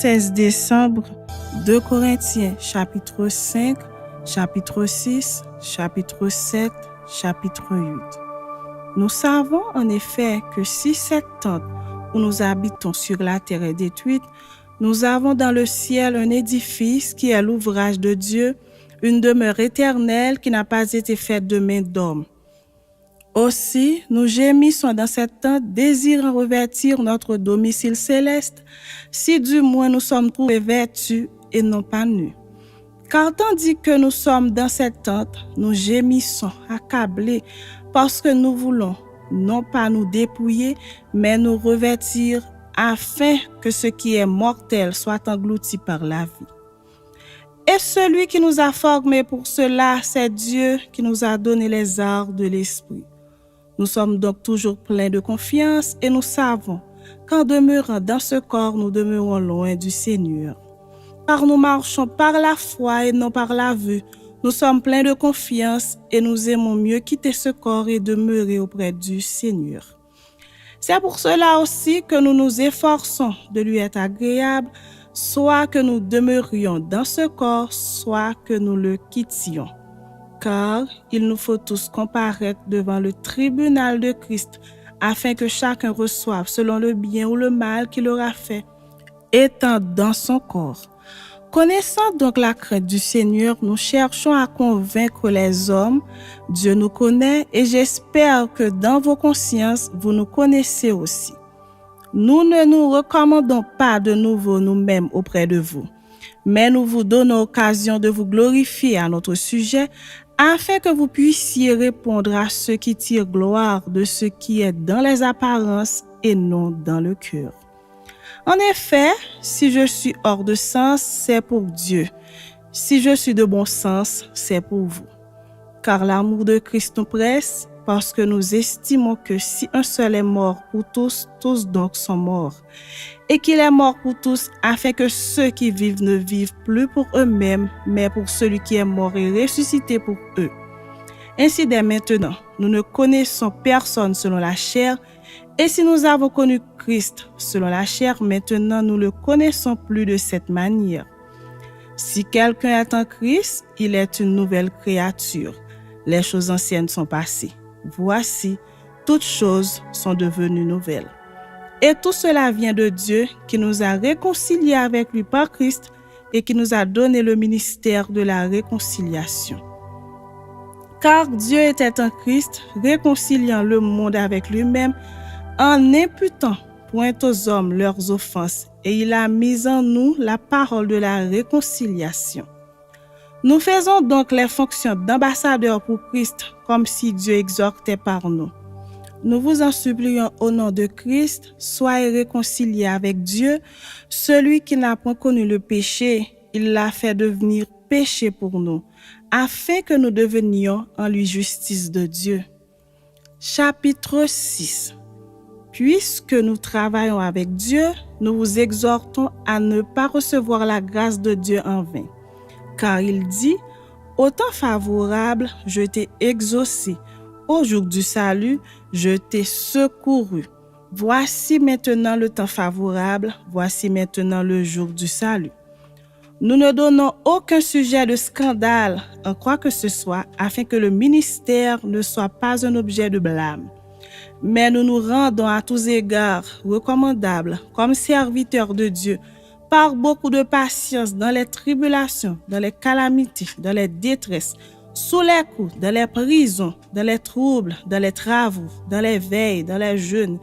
16 décembre, 2 Corinthiens, chapitre 5, chapitre 6, chapitre 7, chapitre 8. Nous savons en effet que si cette tente où nous habitons sur la terre est détruite, nous avons dans le ciel un édifice qui est l'ouvrage de Dieu, une demeure éternelle qui n'a pas été faite de main d'homme. Aussi, nous gémissons dans cette tente, désirant revêtir notre domicile céleste, si du moins nous sommes trouvés vêtus et non pas nus. Car tandis que nous sommes dans cette tente, nous gémissons, accablés, parce que nous voulons non pas nous dépouiller, mais nous revêtir, afin que ce qui est mortel soit englouti par la vie. Et celui qui nous a formés pour cela, c'est Dieu qui nous a donné les arts de l'esprit. Nous sommes donc toujours pleins de confiance et nous savons qu'en demeurant dans ce corps, nous demeurons loin du Seigneur. Car nous marchons par la foi et non par la vue. Nous sommes pleins de confiance et nous aimons mieux quitter ce corps et demeurer auprès du Seigneur. C'est pour cela aussi que nous nous efforçons de lui être agréables, soit que nous demeurions dans ce corps, soit que nous le quittions. Car il nous faut tous comparaître devant le tribunal de Christ, afin que chacun reçoive selon le bien ou le mal qu'il aura fait, étant dans son corps. Connaissant donc la crainte du Seigneur, nous cherchons à convaincre les hommes. Dieu nous connaît et j'espère que dans vos consciences, vous nous connaissez aussi. Nous ne nous recommandons pas de nouveau nous-mêmes auprès de vous, mais nous vous donnons occasion de vous glorifier à notre sujet, afin que vous puissiez répondre à ceux qui tirent gloire de ce qui est dans les apparences et non dans le cœur. En effet, si je suis hors de sens, c'est pour Dieu. Si je suis de bon sens, c'est pour vous. Car l'amour de Christ nous presse, parce que nous estimons que si un seul est mort pour tous, tous donc sont morts. Et qu'il est mort pour tous, afin que ceux qui vivent ne vivent plus pour eux-mêmes, mais pour celui qui est mort et ressuscité pour eux. Ainsi dès maintenant, nous ne connaissons personne selon la chair, et si nous avons connu Christ selon la chair, maintenant nous le connaissons plus de cette manière. Si quelqu'un est en Christ, il est une nouvelle créature. Les choses anciennes sont passées. Voici, toutes choses sont devenues nouvelles. Et tout cela vient de Dieu qui nous a réconciliés avec lui par Christ et qui nous a donné le ministère de la réconciliation. Car Dieu était en Christ, réconciliant le monde avec lui-même, en n'imputant point aux hommes leurs offenses, et il a mis en nous la parole de la réconciliation. Nous faisons donc les fonctions d'ambassadeurs pour Christ, comme si Dieu exhortait par nous. Nous vous en supplions au nom de Christ, soyez réconciliés avec Dieu. Celui qui n'a point connu le péché, il l'a fait devenir péché pour nous, afin que nous devenions en lui justice de Dieu. Chapitre 6. Puisque nous travaillons avec Dieu, nous vous exhortons à ne pas recevoir la grâce de Dieu en vain. Car il dit, « Au temps favorable, je t'ai exaucé. Au jour du salut, je t'ai secouru. Voici maintenant le temps favorable, voici maintenant le jour du salut. » Nous ne donnons aucun sujet de scandale en quoi que ce soit, afin que le ministère ne soit pas un objet de blâme. Mais nous nous rendons à tous égards recommandables comme serviteurs de Dieu, par beaucoup de patience dans les tribulations, dans les calamités, dans les détresses, sous les coups, dans les prisons, dans les troubles, dans les travaux, dans les veilles, dans les jeûnes,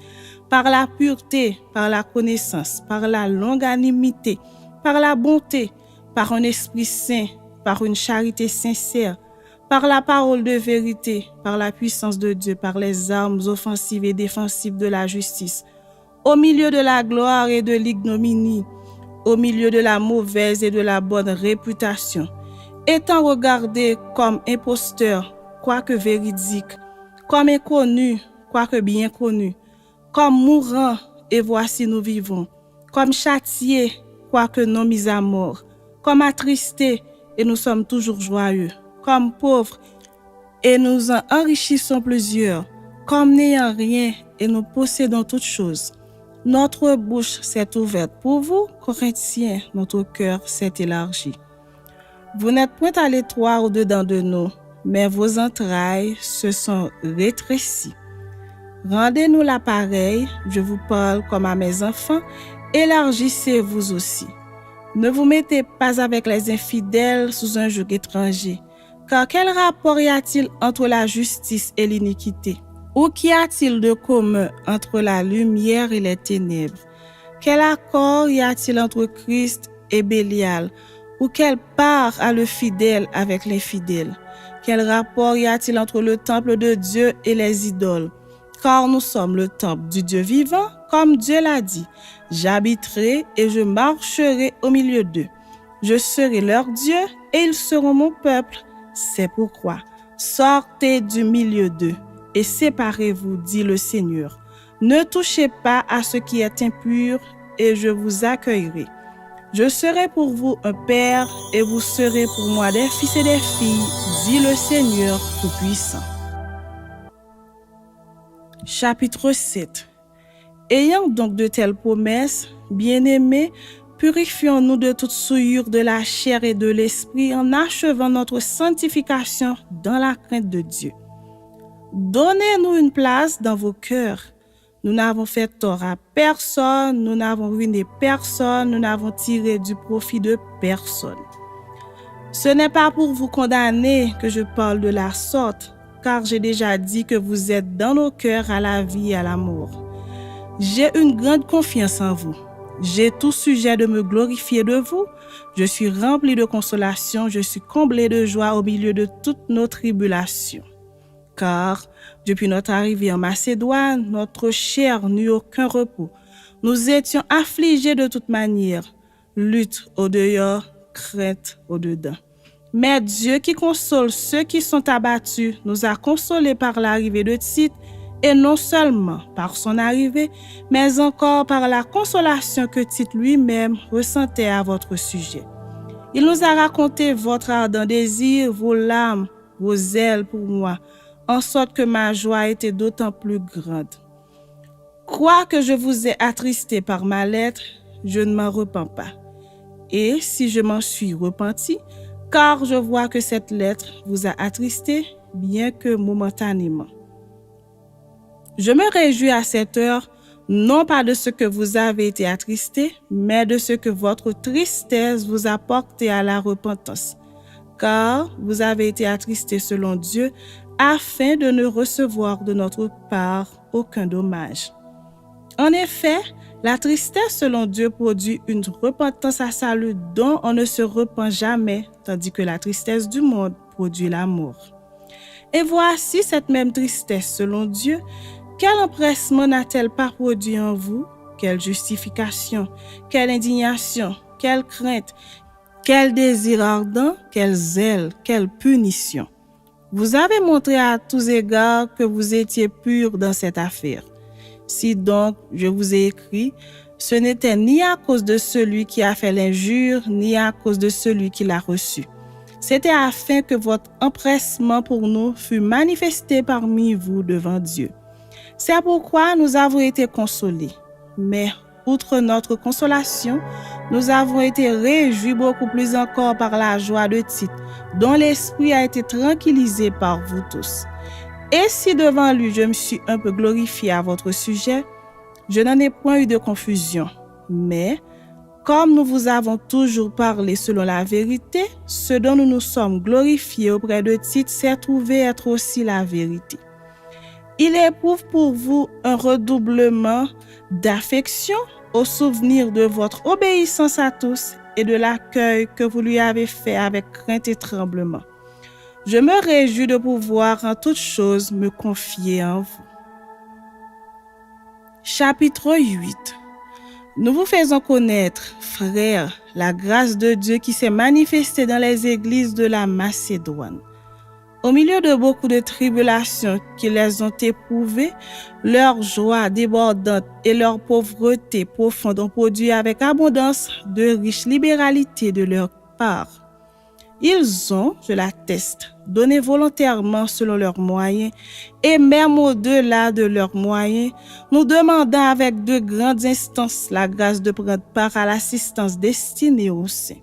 par la pureté, par la connaissance, par la longanimité, par la bonté, par un esprit saint, par une charité sincère, par la parole de vérité, par la puissance de Dieu, par les armes offensives et défensives de la justice, au milieu de la gloire et de l'ignominie, au milieu de la mauvaise et de la bonne réputation, étant regardé comme imposteur, quoique véridique, comme inconnu, quoique bien connu, comme mourant, et voici nous vivons, comme châtié, quoique non mis à mort, comme attristé, et nous sommes toujours joyeux, comme pauvres, et nous en enrichissons plusieurs, comme n'ayant rien, et nous possédons toutes choses. Notre bouche s'est ouverte pour vous, Corinthiens, notre cœur s'est élargi. Vous n'êtes point à l'étroit au-dedans de nous, mais vos entrailles se sont rétrécies. Rendez-nous l'appareil, je vous parle comme à mes enfants, élargissez-vous aussi. Ne vous mettez pas avec les infidèles sous un joug étranger, car quel rapport y a-t-il entre la justice et l'iniquité? Ou qu'y a-t-il de commun entre la lumière et les ténèbres? Quel accord y a-t-il entre Christ et Bélial? Ou quelle part a le fidèle avec l'infidèle? Quel rapport y a-t-il entre le temple de Dieu et les idoles? Car nous sommes le temple du Dieu vivant, comme Dieu l'a dit. J'habiterai et je marcherai au milieu d'eux. Je serai leur Dieu et ils seront mon peuple. C'est pourquoi, sortez du milieu d'eux et séparez-vous, dit le Seigneur. Ne touchez pas à ce qui est impur et je vous accueillerai. Je serai pour vous un père et vous serez pour moi des fils et des filles, dit le Seigneur Tout-Puissant. Chapitre 7. Ayant donc de telles promesses, bien-aimés, purifions-nous de toute souillure de la chair et de l'esprit en achevant notre sanctification dans la crainte de Dieu. Donnez-nous une place dans vos cœurs. Nous n'avons fait tort à personne, nous n'avons ruiné personne, nous n'avons tiré du profit de personne. Ce n'est pas pour vous condamner que je parle de la sorte, car j'ai déjà dit que vous êtes dans nos cœurs à la vie et à la mort. J'ai une grande confiance en vous. J'ai tout sujet de me glorifier de vous. Je suis rempli de consolation, je suis comblé de joie au milieu de toutes nos tribulations. Car, depuis notre arrivée en Macédoine, notre chair n'eut aucun repos. Nous étions affligés de toute manière, lutte au dehors, crainte au dedans. Mais Dieu qui console ceux qui sont abattus nous a consolés par l'arrivée de Tite, et non seulement par son arrivée, mais encore par la consolation que Tite lui-même ressentait à votre sujet. Il nous a raconté votre ardent désir, vos larmes, vos zèles pour moi, en sorte que ma joie était d'autant plus grande. Quoique je vous ai attristé par ma lettre, je ne m'en repens pas. Et si je m'en suis repenti, car je vois que cette lettre vous a attristé, bien que momentanément. Je me réjouis à cette heure, non pas de ce que vous avez été attristé, mais de ce que votre tristesse vous a porté à la repentance. Car vous avez été attristé selon Dieu, afin de ne recevoir de notre part aucun dommage. En effet, la tristesse selon Dieu produit une repentance à salut dont on ne se repent jamais, tandis que la tristesse du monde produit la mort. Et voici cette même tristesse selon Dieu. Quel empressement n'a-t-elle pas produit en vous? Quelle justification, quelle indignation, quelle crainte, quel désir ardent, quel zèle, quelle punition. Vous avez montré à tous égards que vous étiez purs dans cette affaire. Si donc je vous ai écrit, ce n'était ni à cause de celui qui a fait l'injure, ni à cause de celui qui l'a reçu. C'était afin que votre empressement pour nous fût manifesté parmi vous devant Dieu. C'est pourquoi nous avons été consolés. Mais, outre notre consolation, nous avons été réjouis beaucoup plus encore par la joie de Tite, dont l'esprit a été tranquillisé par vous tous. Et si devant lui je me suis un peu glorifié à votre sujet, je n'en ai point eu de confusion. Mais, comme nous vous avons toujours parlé selon la vérité, ce dont nous nous sommes glorifiés auprès de Tite s'est trouvé être aussi la vérité. Il éprouve pour vous un redoublement d'affection au souvenir de votre obéissance à tous et de l'accueil que vous lui avez fait avec crainte et tremblement. Je me réjouis de pouvoir en toutes choses me confier en vous. Chapitre 8. Nous vous faisons connaître, frères, la grâce de Dieu qui s'est manifestée dans les églises de la Macédoine. Au milieu de beaucoup de tribulations qui les ont éprouvées, leur joie débordante et leur pauvreté profonde ont produit avec abondance de riches libéralités de leur part. Ils ont, je l'atteste, donné volontairement selon leurs moyens et même au-delà de leurs moyens, nous demandant avec de grandes instances la grâce de prendre part à l'assistance destinée aux saints.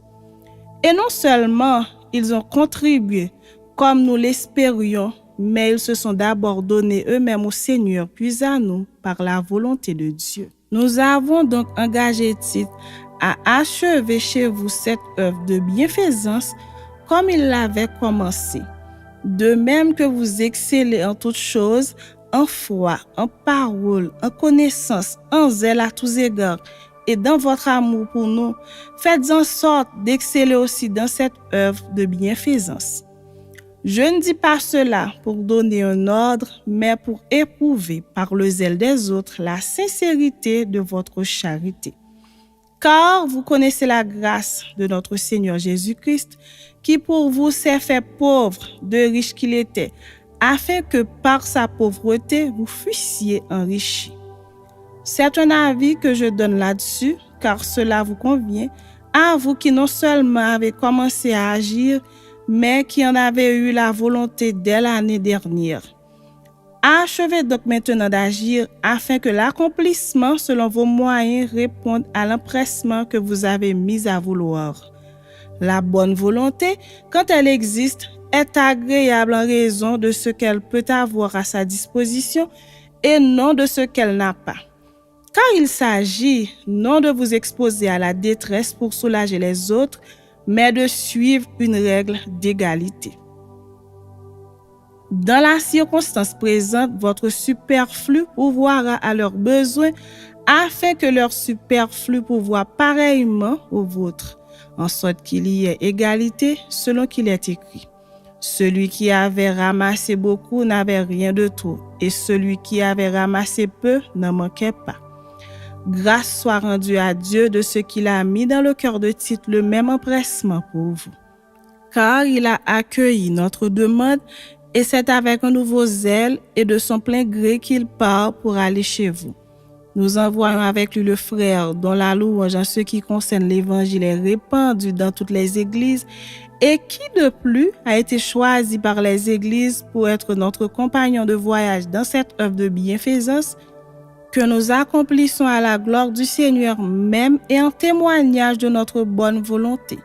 Et non seulement ils ont contribué comme nous l'espérions, mais ils se sont d'abord donnés eux-mêmes au Seigneur, puis à nous par la volonté de Dieu. Nous avons donc engagé Tite à achever chez vous cette œuvre de bienfaisance comme il l'avait commencé. De même que vous excellez en toutes choses, en foi, en parole, en connaissance, en zèle à tous égards, et dans votre amour pour nous, faites en sorte d'exceller aussi dans cette œuvre de bienfaisance. Je ne dis pas cela pour donner un ordre, mais pour éprouver par le zèle des autres la sincérité de votre charité. Car vous connaissez la grâce de notre Seigneur Jésus-Christ, qui pour vous s'est fait pauvre, de riche qu'il était, afin que par sa pauvreté vous fussiez enrichis. C'est un avis que je donne là-dessus, car cela vous convient, à vous qui non seulement avez commencé à agir, mais qui en avez eu la volonté dès l'année dernière. Achevez donc maintenant d'agir afin que l'accomplissement selon vos moyens réponde à l'empressement que vous avez mis à vouloir. La bonne volonté, quand elle existe, est agréable en raison de ce qu'elle peut avoir à sa disposition et non de ce qu'elle n'a pas. Car il s'agit non de vous exposer à la détresse pour soulager les autres, mais de suivre une règle d'égalité. Dans la circonstance présente, votre superflu pourvoira à leurs besoins afin que leur superflu pourvoie pareillement au vôtre, en sorte qu'il y ait égalité selon qu'il est écrit. Celui qui avait ramassé beaucoup n'avait rien de trop, et celui qui avait ramassé peu n'en manquait pas. Grâce soit rendue à Dieu de ce qu'il a mis dans le cœur de Tite le même empressement pour vous. Car il a accueilli notre demande et c'est avec un nouveau zèle et de son plein gré qu'il part pour aller chez vous. Nous envoyons avec lui le frère dont la louange en ce qui concerne l'évangile est répandue dans toutes les églises et qui de plus a été choisi par les églises pour être notre compagnon de voyage dans cette œuvre de bienfaisance que nous accomplissons à la gloire du Seigneur même et en témoignage de notre bonne volonté.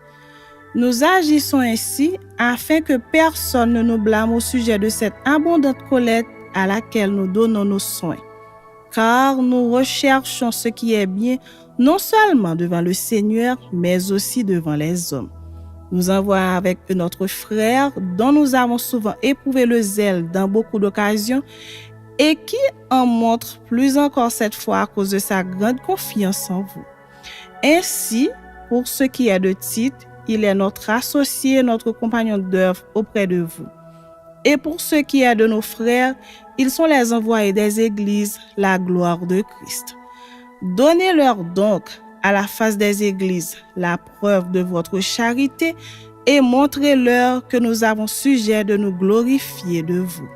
Nous agissons ainsi afin que personne ne nous blâme au sujet de cette abondante collecte à laquelle nous donnons nos soins. Car nous recherchons ce qui est bien, non seulement devant le Seigneur, mais aussi devant les hommes. Nous envoyons avec eux notre frère, dont nous avons souvent éprouvé le zèle dans beaucoup d'occasions, et qui en montre plus encore cette fois à cause de sa grande confiance en vous. Ainsi, pour ce qui est de Tite, il est notre associé, notre compagnon d'œuvre auprès de vous. Et pour ce qui est de nos frères, ils sont les envoyés des églises, la gloire de Christ. Donnez-leur donc à la face des églises la preuve de votre charité et montrez-leur que nous avons sujet de nous glorifier de vous.